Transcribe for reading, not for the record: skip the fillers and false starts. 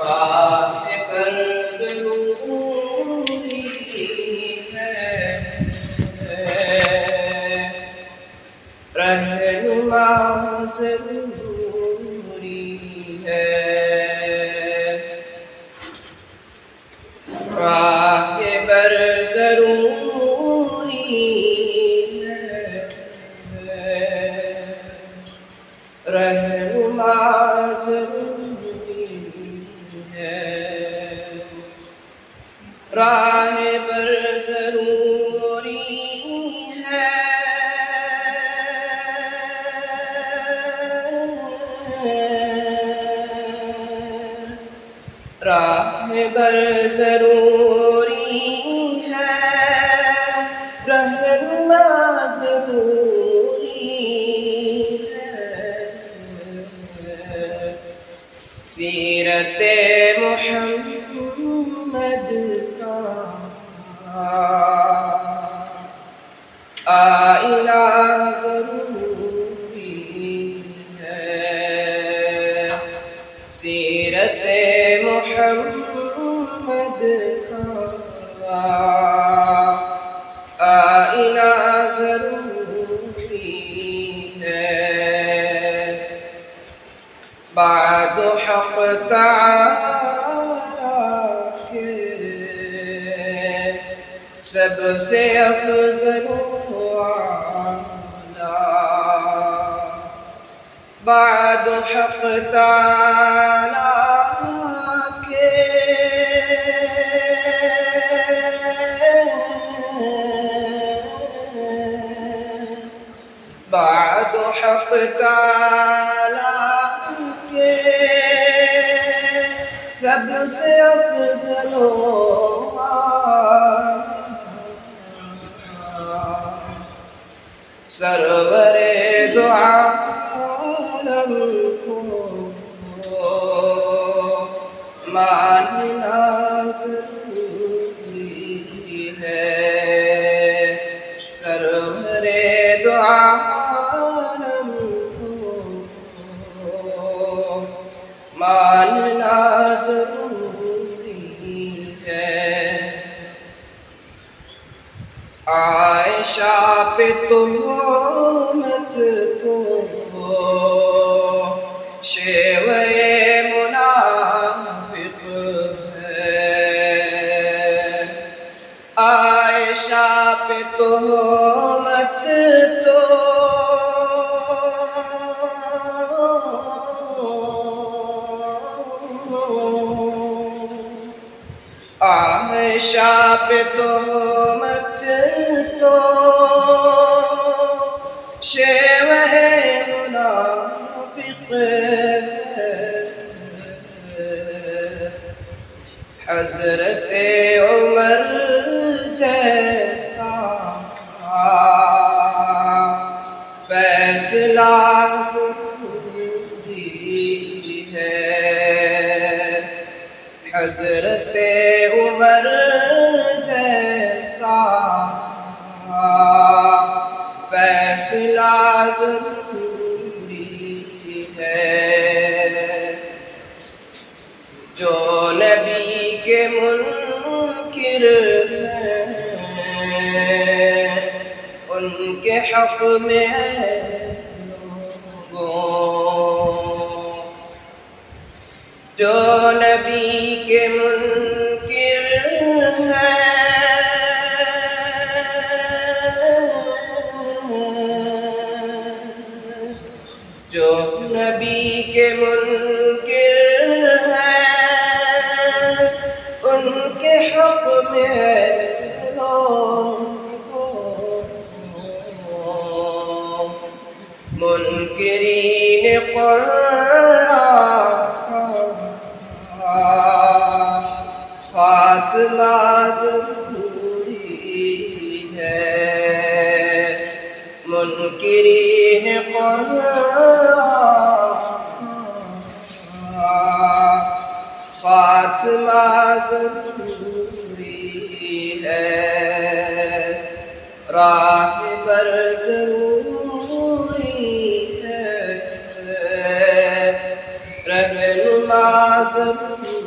راہ پر ضروری ہے، رہنما ضروری ہے، راہ پر ضروری ہے، رہنما ضروری ہے، راہ پر ضروری ہے، راہ پر ضروری ہے، رہنما ضروری ہے، سیرت محمد کا آئینہ ضروری ہے، سیرت محمد کا آئینہ ضروری ہے، بعد حق تعالی کے سب سے افضل و اعلیٰ، بعد حق تعالی کے بعد حق تعالی کے سب سے افضل و اعلیٰ، سرور دو عالم کو ماننا ضروری ہے، سرور دو عالم کو ماننا ضروری ہے، عائشہ پہ تہمت تو شیوے منافق ہے، عائشہ پہ تہمت تو عائشہ پہ تہمت تو شیوہ منافق ہے، حضرت عمر جیسا فیصلہ ضروری ہے، حضرت عمر جیسا فیصلہ ضروری ہے، جو نبی کے منکر ہیں ان کے حق میں لوگوں، جو نبی کے منکر ہیں جو نبی کے منکر ہیں ان کے حق میں منکرین قرآن کا خاتمہ ضروری ہے، منکرین قرآن کا خاتمہ ضروری ہے، راہ پر ضروری ہے، رہنما ضروری